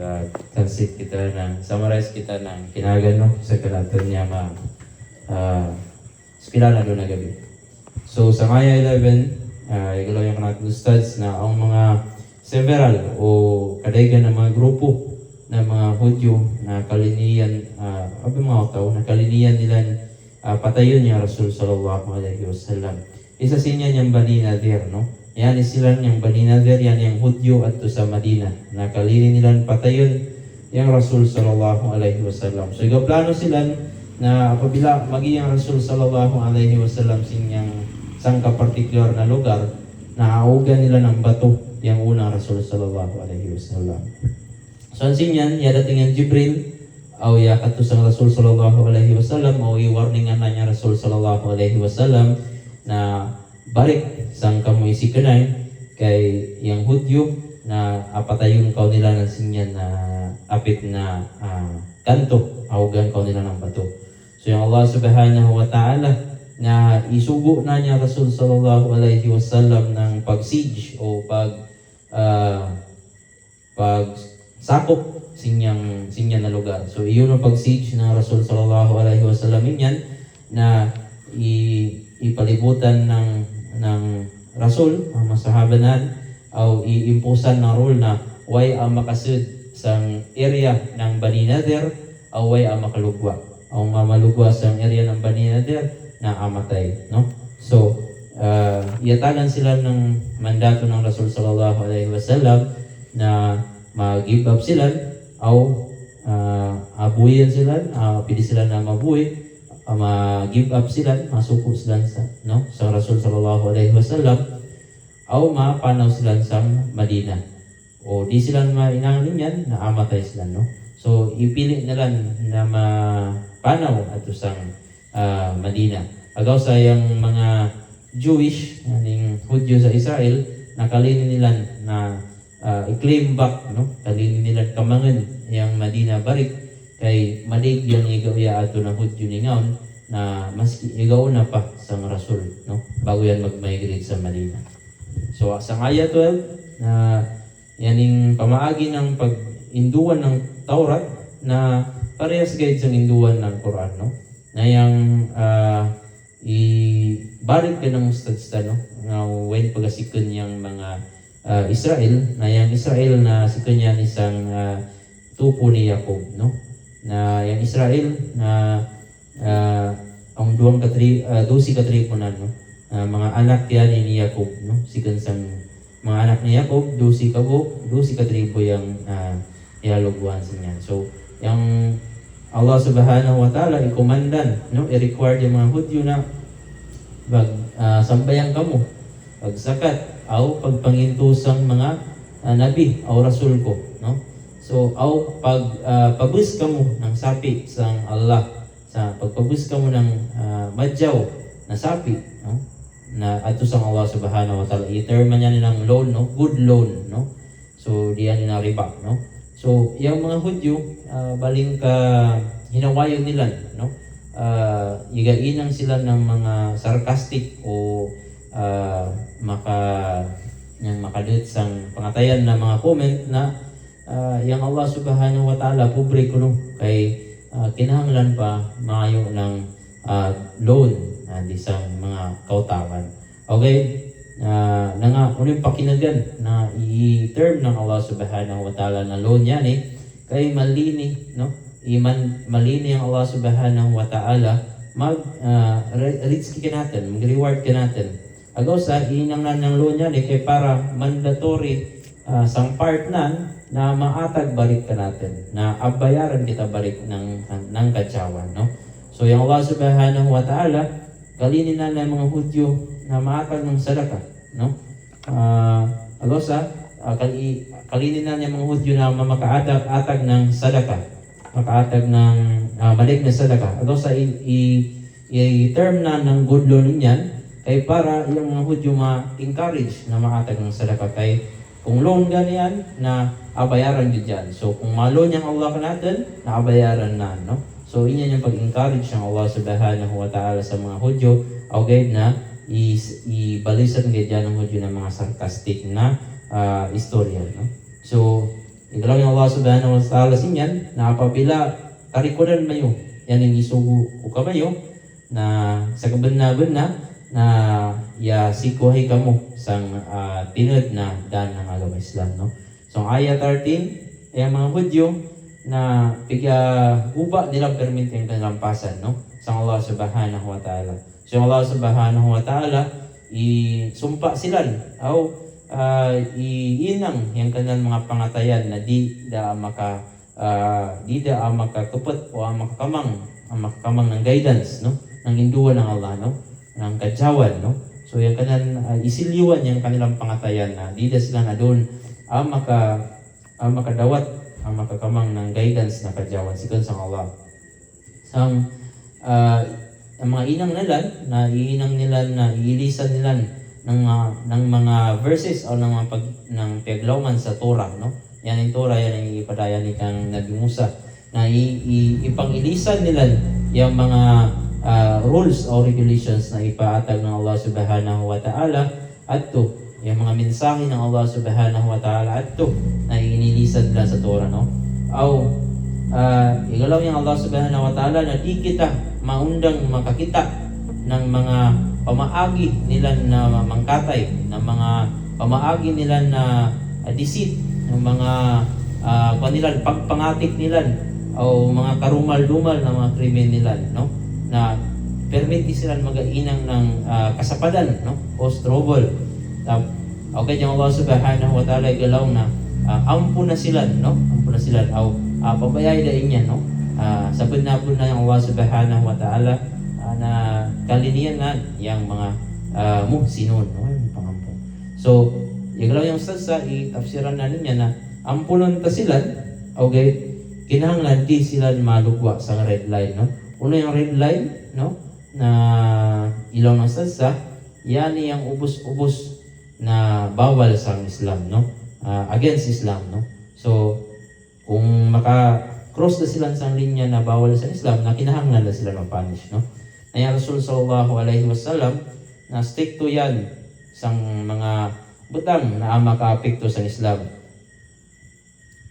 mag-transit kita summarize kita ng kinagan no sa kanaton niya spirala doon na gabi. So sa Maya 11, igalaw yung kanatong studs na ang mga several o kadaygan ng mga grupo ng mga Hudyo na kaliniyan, mga tao na kaliniyan nila patayon niya Rasul sallallahu alaihi wasallam. Isa sinya niyang Bani Nadir, no? Yan sila niyang Bani Nadir, yan yung Hudyo at sa Madina. Nakalini nilang patayon yung Rasul sallallahu alaihi wasallam. So igaplano sila na apabila maging Rasul sallallahu alaihi wasallam sinyang sangka partikular na lugar, naaugan nila ng bato yung unang Rasul sallallahu alaihi wasallam. So ang sinyan, yadating ang Jibril, o katus ang Rasul sallallahu alaihi wasallam, o i-warningan na niya Rasul sallallahu alaihi wasallam na balik sang kamoy si kanay kay yang Hudyo na apatayon kaw nila ng sinyan na apit na kanto, augan kaw nila ng bato. So yung Allah subhanahu wa ta'ala na isugo na niya Rasul sallallahu alaihi wasallam ng pag-siege o pagsakop sinyang na lugar. So iyon ang pag-siege na Rasul sallallahu alaihi wasallam yan na ipalibutan ng Rasul ang masahabanan o iimpusan ng rule na way ang makasud sang area ng Bani Nadir o way ang makalugwa. Ang mamalugwa sa area ng Bani Nadir na amatay, no? So, iatagan sila ng mandato ng Rasul sallallahu alaihi wasallam na mag-give up sila o abuyan sila, pili sila na mabuhay, mag-give up sila, masuko sila sa Rasul sallallahu alaihi wasallam o mapanaw sila sa Madina o di sila mainangin yan na amatay sila, no? So, ipili nila na mapanaw at sa Madina. Agaw sa yung mga Jewish, yung Hudyo sa Israel, nakalinin nila na i-claim back, no? Kalinin nila kamangan yung Madina barik kay malig yung igaw ya ato na Hudyo ni ngaon na maski igaw na pa sa Rasul, no? Bago yan mag-migrate sa Madina. So sa Aya 12 na yaning pamaagi ng pag-induan ng Taurat na parehas guide sa induan ng Quran, no? Na yung ibalik ka ng ustad-ustad, no? Na when pagasikon yung mga Israel, na yung Israel na sikon yan isang tupo ni Jacob, no? Na yung Israel na ang dusi katripunan, no? Mga anak yan ni Jacob, no? Sikon sang mga anak ni Jacob, dusi katribo yung ihalugwan sa niyan. So, yung Allah subhanahu wa ta'ala ikumandan, no? I-require yung mga Hudyo na sambayan kamo, pagsakat, o pagpangintusang mga nabi o rasul ko, no? So, o pagpabus kamo ng sapi sang Allah, sa pagpabus kamo ng madyaw na sapi, no? Na ato sang Allah subhanahu wa ta'ala, i-term niya ng loan, no? Good loan, no? So, diyan na riba, no? So, yung mga Hudyo, baling ka hinawayon nila, no? Igainang sila ng mga sarcastic o makadit sang pangatayan na mga comment na yung Allah subhanahu wa ta'ala pobre ko, no? Kay kinahanglan pa maayo ng loan di sang mga kautawan. Okay? Na nga, uning pakinagan na i-term ng Allah subhanahu wa ta'ala na loan yan kay malini, no? Malini ang Allah subhanahu wa ta'ala mag-rich ka natin, mag-reward ka natin. Agaw sa inanglan ng loan yan kay para mandatory sang part na maatag balik ka natin, na abayaran kita balik ng katsawan, no? So yung Allah subhanahu wa ta'ala kalinin na ng mga Hudyo na maatag ng sadaka, no? Agaw sa kalinin na ng mga Hudyo na makaatag ng sadaka, makaatag ng balik na sadaka. Agaw sa i-term na ng good loan niyan kay para yung mga Hudyo ma-encourage na maatag ng sadaka. Kay kung loan ganyan na abayaran yun dyan. So kung ma-loan yung Allah ka natin, na abayaran na, no? So inyan yung pag-encourage ng Allah subhanahu wa ta'ala sa mga Hudyo, okay, na ibalisan ganyan ng Hudyo ng mga sarcastic na istorya, no? So Igalaw yung Allah subhanahu wa ta'ala sinyan na apabila karikudan mayo yan yung isugo o kamayo na sa kaban na ya sikuhay kamo sang tinod na dan ng agama Islam, no? So ayat 13 ay mga Hudyo na uba nila permit yung kalampasan, no? Sa Allah subhanahu wa ta'ala. So Allah subhanahu wa ta'ala isumpa sila o iinang yung kanilang mga pangatayan na di da makatupad o makakamang ng guidance, no? Ng induan ng Allah, no? Ng kadyawan, no? So yung kanilang isiliwan yung kanilang pangatayan na di da sila na doon makadawat ang makakamang ng guidance na kadyawan sikon sang Allah. Sang ang mga inang nila na iinang nila na iilisan nila ng mga verses o ng paglawman sa Torah, no? Yan ang Torah, yan ang ipadayan ni kang Nabi Musa na ipangilisan nila yung mga rules o regulations na ipaatag ng Allah subhanahu wa ta'ala at to yung mga mensahe ng Allah subhanahu wa ta'ala at to na inilisan nila sa Torah, no? Igalaw yung Allah subhanahu wa ta'ala na di kita maundang makakita ng mga pamaagi nila na mangkatay, ng mga pamaagi nila na deceit, ng mga kanilang pagpangatik nila o mga karumal-dumal na mga krimen nila, no? Na permit sila magainang ng kasapadan, no? O trouble. Okay, yung Allah subhanahu wa ta'ala igalaw na ampo na sila, no? Ampo na sila o pabayay dahin niya, no? Sabad na yung Allah subhanahu wa ta'ala na kalinian na yung mga muhsinun, no? Yung pangampo. So, igalaw yung sa itafsiran na niya na ampunan ta sila, okay, kinahanglan di sila malugwa sa red line, no? Una yung red line, no? Na ilaw ng salsa, yan yung ubos-ubos na bawal sa Islam, no? Against Islam, no? So, kung maka-cross na sila sa linya na bawal sa Islam, na kinahanglan na sila mag-punish, no? Ay Rasul sallallahu alaihi wasallam na stick to yan sang mga butang na maka-apekto sa Islam.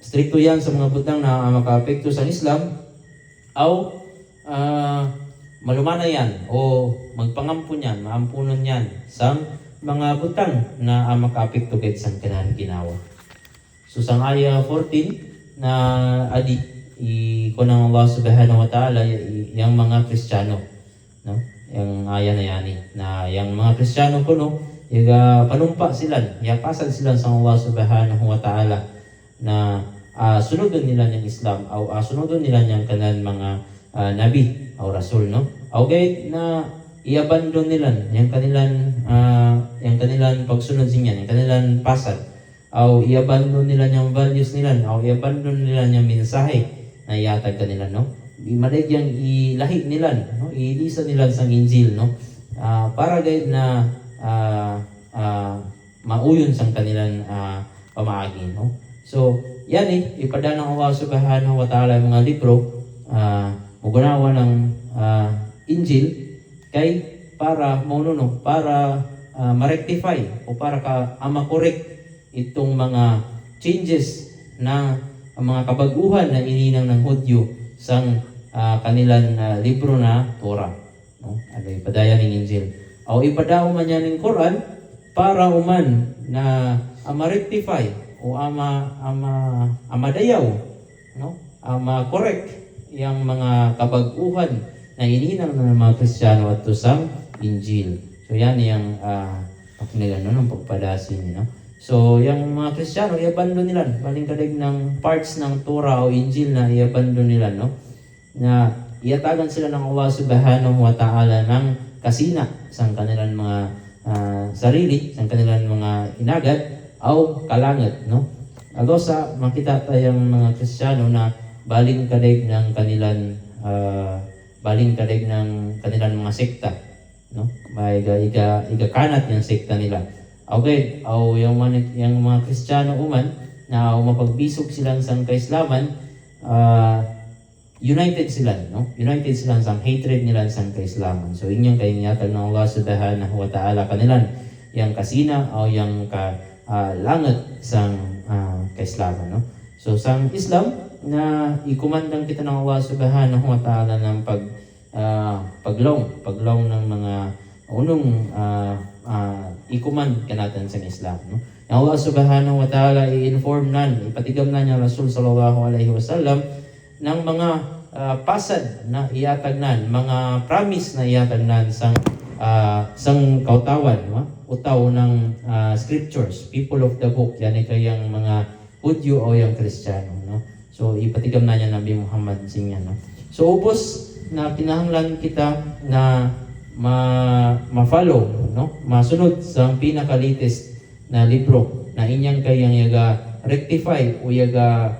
Stricto yan sa mga butang na maka-apekto sa Islam o malumana yan o magpangampo yan, maampunan yan sa mga butang na maka-apekto kahit sang kanahan ginawa. So sang aya 14 na ko ng Allah subhanahu wa ta'ala yung mga Kristiyano, no? Yung aya na yan na yung mga Kristiyano ko, no? Yung panumpa sila, yapasan sila sa Allah subhanahu wa ta'ala na sunodon nila ng Islam o sunodon nila ng kanan mga nabi o rasul, no? Okay, na i-abandon nila yung kanilang pagsunod sa niyan, yung kanilang pasad o i-abandon nila yung values nila o i-abandon nila yung mensahe na iatag kanila, no? Imalig yung ilahi nila, no? Iilisa nila sa Injil, no? Para gayud na mauyon sa kanilang pamaagi, no? So, yan ipada ng Allah subhanahu wa ta'ala yung mga libro, mugunawa ng Injil kay para ma-rectify o para ma-correct itong mga changes na mga kabaguhan na ininang ng Hudyo sang kanilang libro na Torah, no? Ano ipadaya ng Injil o ipadao man yan ng Quran para uman na ma-rectify o amadayaw, no? Ma-correct yung mga kabaguhan na ininang ng mga Kristiyano at sang Injil. So yan yung pakinggan, no, ng pagpadasin, no? So yung mga Kristiyano i-abandon nila baling kadig ng parts ng Torah o Injil na i-abandon nila, no? Na iatagan sila ng Allah subhanahu wa ta'ala ng kasina sa kanilang mga sarili, sa kanilang mga inagad o kalangat, no? Agosa makita tayong mga Kristiyano na baling kadig ng kanilang mga sekta, no? May igakanat yung sekta nila. Okay, o yung mga Kristiyano uman na mapagbisog sila sa kaislaman, united sila, no? United sila sa hatred nila sa kaislaman. So inyong kaingatan ng Allah subhanahu wa ta'ala kanilang yung kasina o yung langat sa kaislaman, no? So sa Islam na ikumandang kita ng Allah Subhanahu wa Ta'ala ng paglaw ng mga unong ikuman kanatan sa Islam, no? Ang Allah Subhanahu wa Ta'ala i-inform ipatigam na niya Rasul sallallahu alaihi wasallam ng mga pasad na iatagnan, mga promise na iatagnan sang kautawan, no? Utaw ng scriptures, people of the book, yan ay kayang mga Hudyo o yung Kristiyano, no? So ipatigam na niya Nabi Muhammad sinya, no? So ubos na kinahanglan kita na ma-follow, no? Masunod sa pinaka-latest na libro na inyang kayang yaga rectify o yaga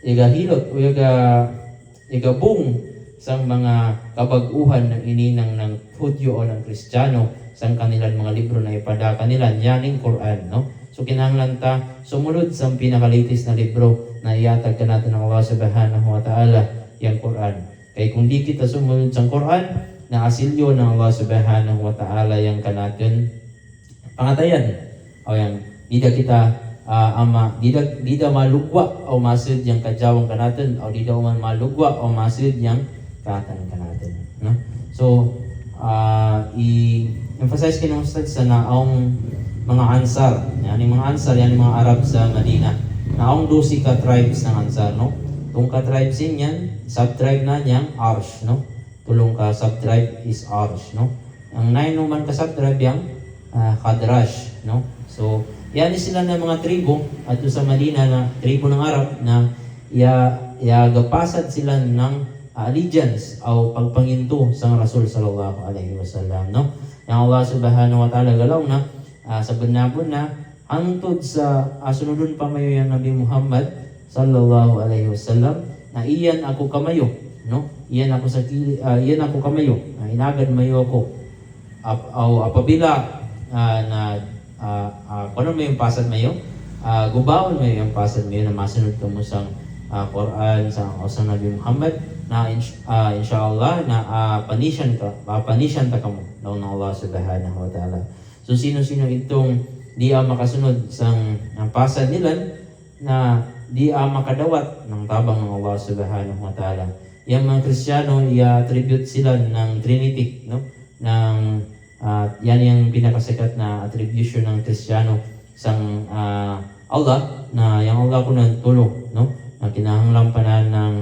hilot o yaga bung sang mga kabag-uhan ng ininang ng Hudyo o ng Kristiyano sang kanilang mga libro na ipadaka nila, yaning Quran, no? So kinahanglan ta sumunod sa pinaka-latest na libro na iatag ka natin ng Allah Subhanahu wa Ta'ala, yung Quran. Kaya kung di kita sumunod sa Quran, na asilyo ng Allah Subhanahu wa Ta'ala yung kanatin pangatayan. O yung di da malugwa o masud yung kadjawang kanatin, o di da man malugwa o masud yung katan kanatin, no? So i-emphasize kinong sa naong mga Ansar. Yan yung mga Ansar, yan yung mga Arab sa Madina. Naong 12 ka tribes ng Ansar, no? Tung ka tribes yan, sub-tribe na niyang Arsh, no? Tulong ka sub-tribe is Arsh, no? Ang 9 naman ka sub-tribe yung Khadrash, no? So, yan sila na mga tribo at sa Madina na tribo ng Arab na gapasad sila ng allegiance o pagpanginto sa Rasul sallallahu alaihi wasallam, no? Yang Allah Subhanahu wa Ta'ala galaw na sa banabon na hantod sa sunodon pa mayo yang Nabi Muhammad sallallahu alaihi wasallam na iyan ako kamayo, no? Iyan ako kamayo, inagad mayo ako apabila kuno may yung pasad mayo, gubaon may yung pasad mayo na masunod ka mo sa Quran sa Nabi Muhammad na inshallah na panisyan ta kamo ng Allah Subhanahu wa Ta'ala. So sino-sino itong di makasunod sang pasad nila na di makadawat ng tabang ng Allah Subhanahu wa Ta'ala. Yung mga Kristiyano i-attribute sila ng Trinity, no? Yan yung pinakasikat na attribution ng Kristiyano sang Allah, na yung Allah ko ng tulo, no? Na kinahanglampanan ng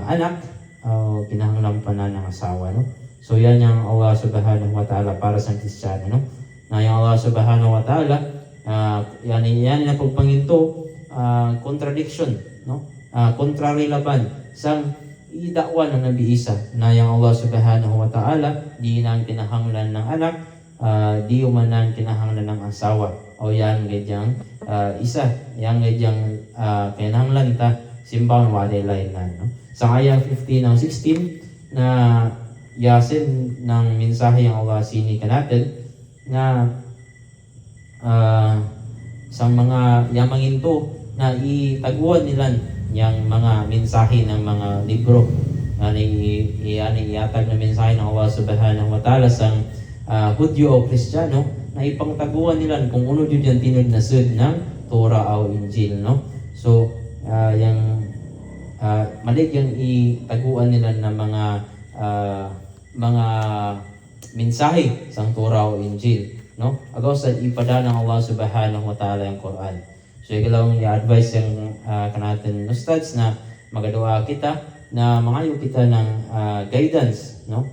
anak o kinahanglampanan ng asawa, no? So yan yung Allah Subhanahu wa Ta'ala para sa Kristiyano, no? Na yung Allah Subhanahu wa Ta'ala yan na pagpanginto contradiction, no? Contrary laban sang idakwa ng Nabi Isa na yung Allah Subhanahu wa Ta'ala di nang kinahanglan ng anak, di man nang kinahanglan ng asawa. O yan gadyang isa, yan gadyang kinahanglan ta simbahan waday lain na, no? Sa ayang 15 ng 16 na yasin ng mensahe ng Allah sini kanatin na sa mga yamanginto na itaguan nila yung mga mensahe ng mga libro na iatag na mensahe ng Allah Subhanahu wa Ta'ala sa Hudyo o Kristiyano na ipangtaguan nila kung ano yun yung tinod na sud ng Torah o Injil, no? So malik yung itaguan nila ng mga mensahe sa Torah o Injil, no? Agaw sa ipada ng Allah Subhanahu wa Ta'ala yung Quran. So ikalawang i-advise yung kanatin ustads na magaduwa kita na mangayo kita ng guidance, no?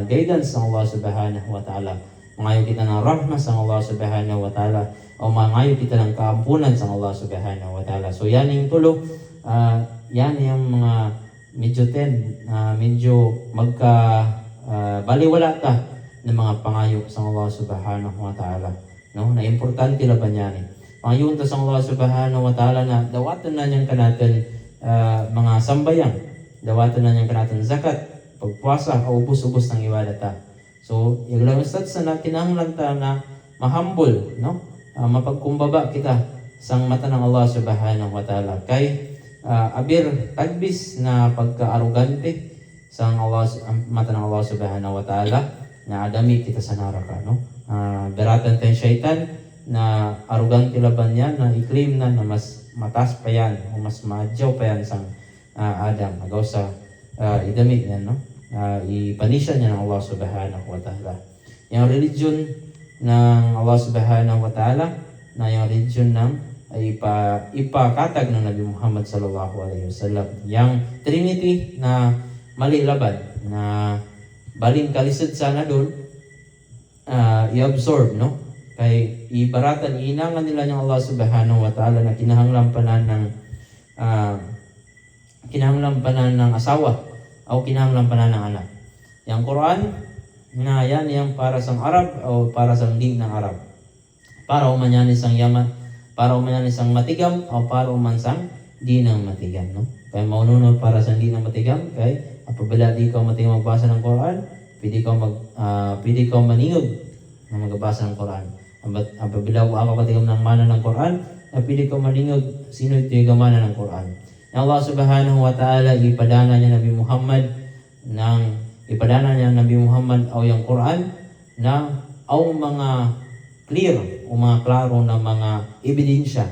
Guidance ng Allah Subhanahu wa Ta'ala. Mangayo kita ng rahmah sa Allah Subhanahu wa Ta'ala o mangayo kita ng kaampunan sa Allah Subhanahu wa Ta'ala. So yan yung tulo, yan yung mga medyo baliwala ta ng mga pangayo sa Allah Subhanahu wa Ta'ala, no? Na importante laban yan eh. Pangayon ta sa Allah Subhanahu wa Ta'ala na dawatan na niyang kanatin mga sambayang, dawatan na niyang kanatin zakat, pagpuasa, ubos-ubos ng iwadata. So yung lang ustad sa kinahanglan ta na mahambol, no? Mapagkumbaba kita sang mata ng Allah Subhanahu wa Ta'ala kay abir tagbis na pagka-arugante sa mata ng Allah Subhanahu wa Ta'ala na adami kita sa naraka, no? Beratan tayong syaitan na arrogante laban yan na i-claim na mas matas pa yan o mas maadyaw pa yan sang Adam agaw sa idamit yan, no? Ipanisya niya ng Allah subhanahu wa ta'ala. Yung religion ng Allah subhanahu wa ta'ala na yung religion ng ipakatag ng Nabi Muhammad sallallahu alaihi wasallam. Yung Trinity na mali laban na balin kalisod sana doon i-absorb, no? Kay ibaratan inangan nila ng Allah subhanahu wa ta'ala na kinahanglampanan ng asawa o kinahanglampanan ng anak. Yang Quran na yan para sa Arab o para sa hindi ng Arab. Para umanyan isang yaman, para umanyan isang matigam o para umansang di ng matigam, no? Kaya maununod para sa hindi ng matigam kay apabila di ka matigam magbasa ng Quran, pwede ka maningog na magbasa ng Quran. Apabila ako katigam ng mana ng Quran, pwede ka maningog sino ito yung gamana ng Quran. Allah subhanahu wa ta'ala ipadana niya Nabi Muhammad o yung Quran na ang mga clear o mga klaro na mga ebidensya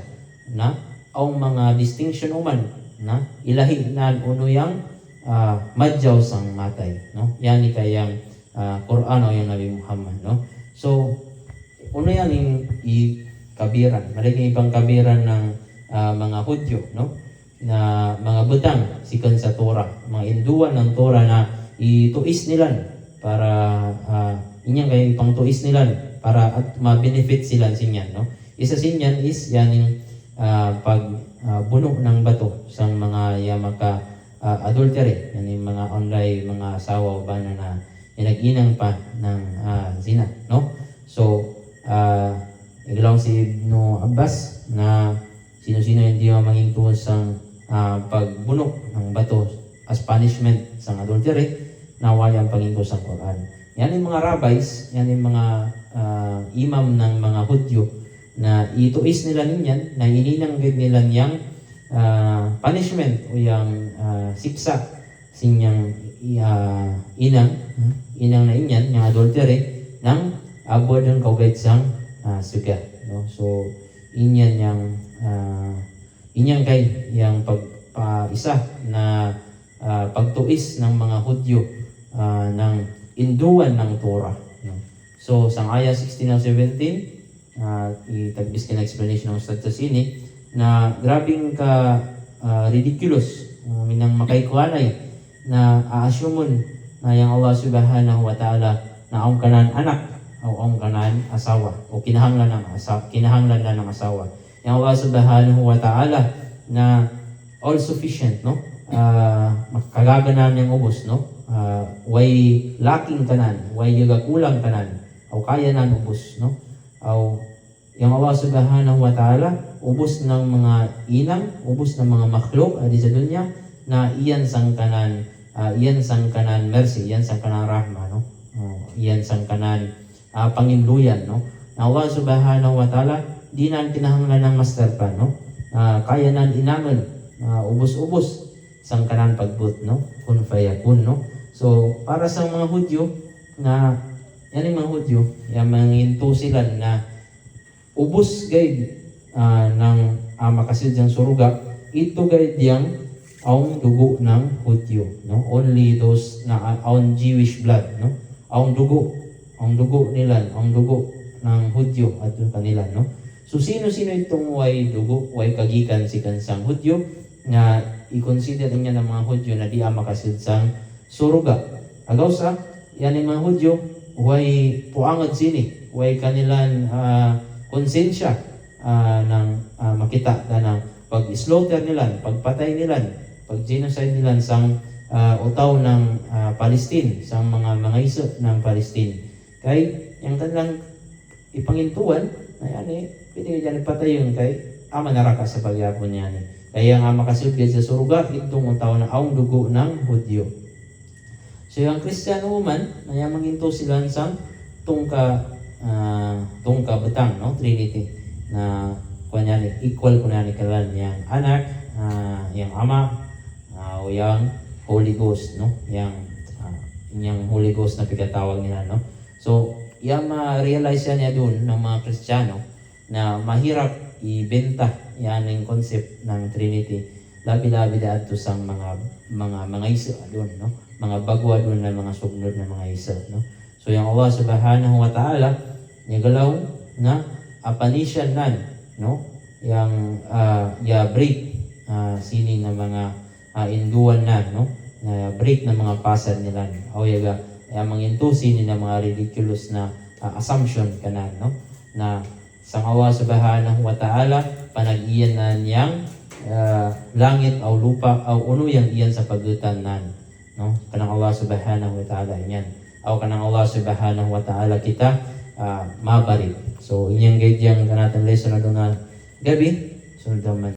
na ang mga distinction uman na ilahi na uno yang madyaw sang matay, no? Yan ni kayang Quran o yung Nabi Muhammad, no? So uno yan yung kabiran, maraming ibang kabiran ng mga Hudyo, no? Na mga butang sikon sa Torah, mga induan ng Torah na ituis nila para inyang kay ipang tuis nila para at ma-benefit sila sinyan, no? Isa sinyan is yan yung pagbuno ng bato sa mga maka adultery, yan yung mga online mga asawa o bana na nag-inang pa ng zina, no? So igalaw si Ibn Abbas na sino-sino hindi mamangingtuon sang pagbuno ng bato as punishment sa adultery na wayang pangingko sa Quran. Yan yung mga rabbis, yan yung mga imam ng mga Hudyo na ituis nila ninyan, na ininanggit nila niyang punishment o yung siksa sinyang inang na inyan, yung adultery ng abod ng kaugay sang suga, no? So inyan yung kay yung isa na pagtuis ng mga Hudyo ng induan ng Torah, no? So sa aya 16 and 17 itagbis ka na explanation ng Ustad Tasini na grabing ka ridiculous minang makaikuanay na aasumon na yung Allah subhanahu wa ta'ala na ang kanan anak o ang kanan asawa o kinahanglan na ng asawa. Yung Allah subhanahu wa ta'ala na all sufficient, no? Makagaganan niyang ubos, no? Way lacking tanan, way kulang tanan, o kaya na ubos, no? O yung Allah subhanahu wa ta'ala ubos ng mga inang, ubos ng mga makhluk adi sa dunya na iyan sang kanan mercy, iyan sang kanan rahma, no? Iyan sang kanan pangimluyan, no? Na Allah subhanahu wa ta'ala di na kinahanglan ng master plan, no? Kaya nan inangan ubos-ubos sang kanan pagbut, no? Kun fayakun, no? So para sa mga Hudyo na yan yung mga Hudyo, yung manginto sila na ubos guide ng makasid yung suruga, ito guide yung ang dugo ng Hudyo, no? Only those na on Jewish blood, no? Ang dugo nila, ang dugo ng Hudyo at yung kanila, no? So sino-sino itong way dugo, way kagikan si kansang Hudyo na i-consider niya ng mga Hudyo na di makasid sang suruga. Agaw sa yan yung mga Hudyo, way puangad sini, way kanilang konsensya ng makita na ng pag-slaughter nila, pagpatay nila, pag-genocide nila sang utaw ng Palestine, sang mga iso ng Palestine. Kay yung kanilang ipangintuan na yan pwede ka dyan ipatayon kay manaraka sa pagyapon niya ni. Kaya nga makasugid sa suruga itong utaw na ang dugo ng Hudyo. So yung Kristiyano man, na manginto sila sa tungka betang, no? Trinity na kunyari equal kunyari kalan yang anak, yang ama, o yang Holy Ghost, no? Yang Holy Ghost na pinatawag nila, no? So, ma-realize niya doon ng mga Kristiyano na mahirap ibenta yan ang concept ng Trinity. Labi-labi dato sang mga isa doon, no? Mga bagwa doon na mga sugnod na mga isa, no? So yung Allah Subhanahu wa Ta'ala nagalaw na apanisyan nan, no? Yang break sini na mga induan na, no? Na break na mga pasad nila. O yaga manginto sini na mga ridiculous na assumption kanan, no? Na sang Allah Subhanahu wa Ta'ala panag-iyan na niyang langit o lupa o uno yang iyan sa pagutan nan, no? Kanang Allah Subhanahu wa Ta'ala yan. O kanang Allah Subhanahu wa Ta'ala kita mabarik. So inyang gayang kanatang lesson na doon na gabi sunod naman.